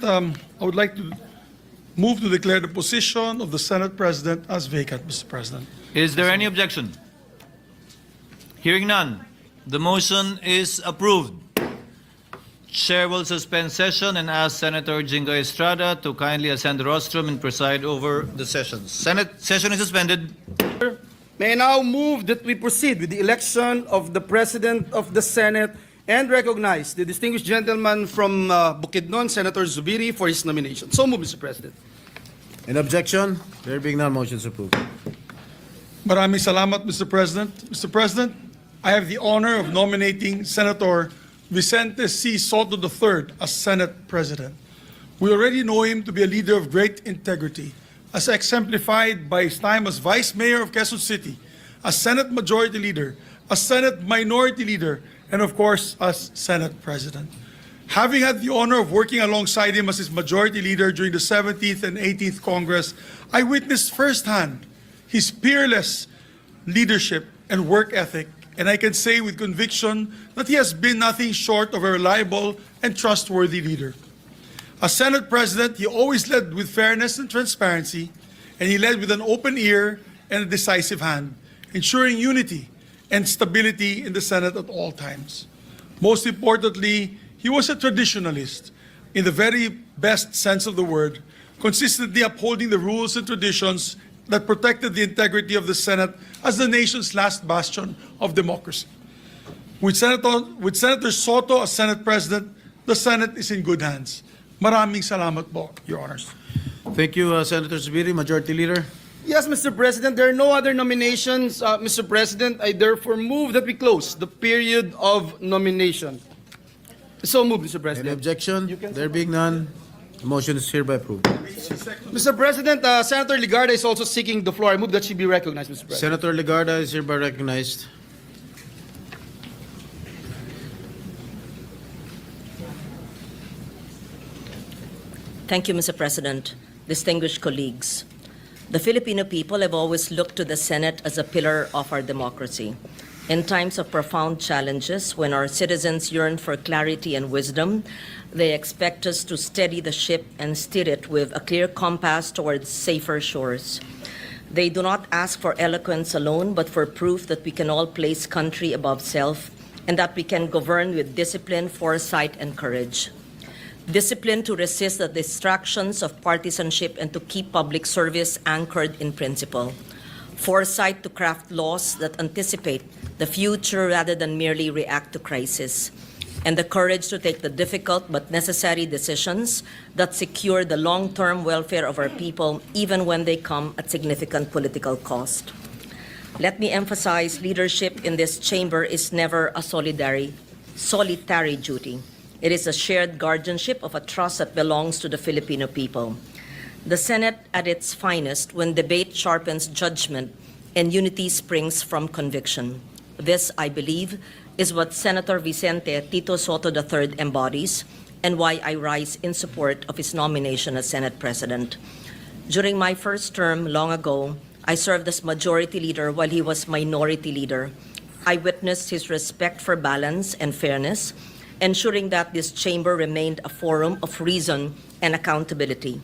I would like to move to declare the position of the Senate President as vacant, Mr. President. Is there any objection? Hearing none, the motion is approved. Chair will suspend session and ask Senator Jingo Estrada to kindly ascend the rostrum and preside over the session. Senate session is suspended. May I now move that we proceed with the election of the President of the Senate and recognize the distinguished gentleman from Bukidnon, Senator Zubiri, for his nomination. So move, Mr. President. An objection? There being none, motion is approved. Maraming salamat, Mr. President. Mr. President, I have the honor of nominating Senator Vicente C. Soto III as Senate President. We already know him to be a leader of great integrity, as exemplified by his time as Vice Mayor of Quezon City, as Senate Majority Leader, as Senate Minority Leader, and of course, as Senate President. Having had the honor of working alongside him as his Majority Leader during the 17th and 18th Congress, I witnessed firsthand his peerless leadership and work ethic, and I can say with conviction that he has been nothing short of a reliable and trustworthy leader. As Senate President, he always led with fairness and transparency, and he led with an open ear and a decisive hand, ensuring unity and stability in the Senate at all times. Most importantly, he was a traditionalist in the very best sense of the word, consistently upholding the rules and traditions that protected the integrity of the Senate as the nation's last bastion of democracy. With Senator Soto as Senate President, the Senate is in good hands. Maraming salamat po, Your Honors. Thank you, Senator Zubiri, Majority Leader. Yes, Mr. President, there are no other nominations. Mr. President, I therefore move that we close the period of nomination. So move, Mr. Any President. objection? There being none, the motion is hereby approved. Mr. President, Senator Ligarda is also seeking the floor. I move that she be recognized, Mr. President. Senator Legarda is hereby recognized. Thank you, Mr. President. Distinguished colleagues, the Filipino people have always looked to the Senate as a pillar of our democracy. In times of profound challenges, when our citizens yearn for clarity and wisdom, they expect us to steady the ship and steer it with a clear compass towards safer shores. They do not ask for eloquence alone, but for proof that we can all place country above self and that we can govern with discipline, foresight, and courage. Discipline to resist the distractions of partisanship and to keep public service anchored in principle. Foresight to craft laws that anticipate the future rather than merely react to crisis. And the courage to take the difficult but necessary decisions that secure the long-term welfare of our people, even when they come at significant political cost. Let me emphasize, leadership in this chamber is never a solitary duty. It is a shared guardianship of a trust that belongs to the Filipino people. The Senate at its finest when debate sharpens judgment and unity springs from conviction. This, I believe, is what Senator Vicente Tito Soto III embodies and why I rise in support of his nomination as Senate President. During my first term long ago, I served as Majority Leader while he was Minority Leader. I witnessed his respect for balance and fairness, ensuring that this chamber remained a forum of reason and accountability.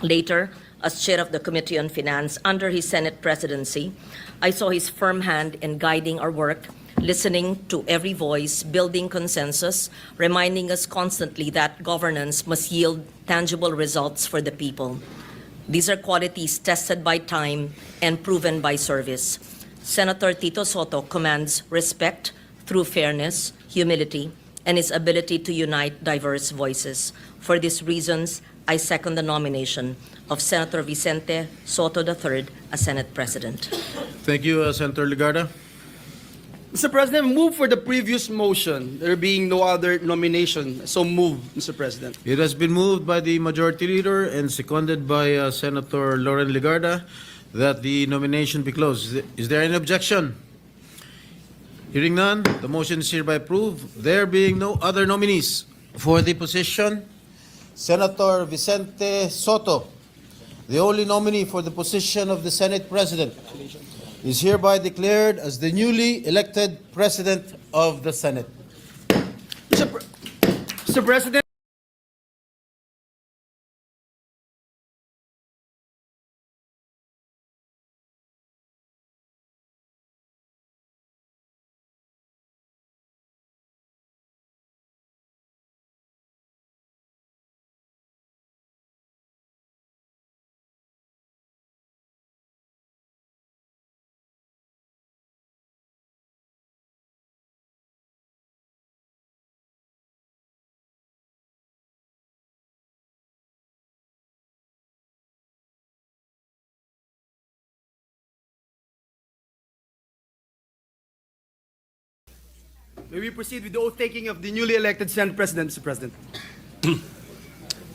Later, as chair of the Committee on Finance under his Senate presidency, I saw his firm hand in guiding our work, listening to every voice, building consensus, reminding us constantly that governance must yield tangible results for the people. These are qualities tested by time and proven by service. Senator Tito Soto commands respect through fairness, humility, and his ability to unite diverse voices. For these reasons, I second the nomination of Senator Vicente Soto III as Senate President. Thank you, Senator Legarda. Mr. President, move for the previous motion, there being no other nomination. So move, Mr. President. It has been moved by the Majority Leader and seconded by Senator Lauren Legarda that the nomination be closed. Is there any objection? Hearing none, the motion is hereby approved. There being no other nominees for the position, Senator Vicente Soto, the only nominee for the position of the Senate President, is hereby declared as the newly elected President of the Senate. Mr. President. May we proceed with the oath taking of the newly elected Senate President, Mr. President?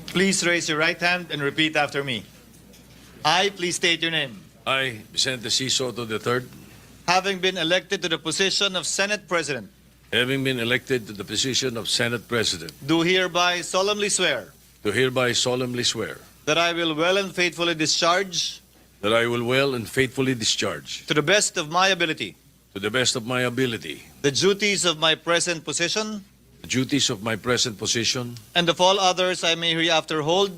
Please raise your right hand and repeat after me. I, please state your name. I, Vicente C. Soto III, Having been elected to the position of Senate President, having been elected to the position of Senate President, do hereby solemnly swear do hereby solemnly swear that I will well and faithfully discharge, that I will well and faithfully discharge, to the best of my ability, to the best of my ability, the duties of my present position the duties of my present position, and of all others I may hereafter hold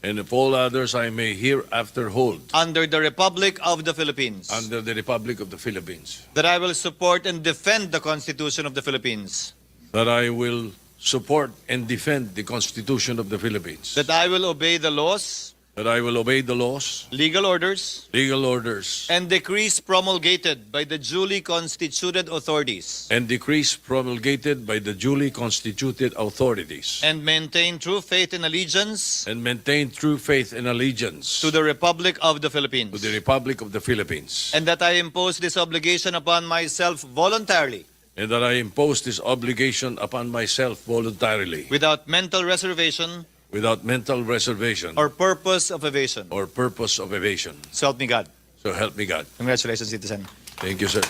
and of all others I may hereafter hold under the Republic of the Philippines. under the Republic of the Philippines, That I will support and defend the Constitution of the Philippines. that I will support and defend the Constitution of the Philippines, That I will obey the laws, that I will obey the laws, legal orders, legal orders, and decrees promulgated by the duly constituted authorities, and decrees promulgated by the duly constituted authorities, and maintain true faith and allegiance and maintain true faith and allegiance to the Republic of the Philippines. to the Republic of the Philippines, And that I impose this obligation upon myself voluntarily, and that I impose this obligation upon myself voluntarily, without mental reservation without mental reservation or purpose of evasion. or purpose of evasion. So help me God. So help me God. Congratulations, citizen. Thank you, sir.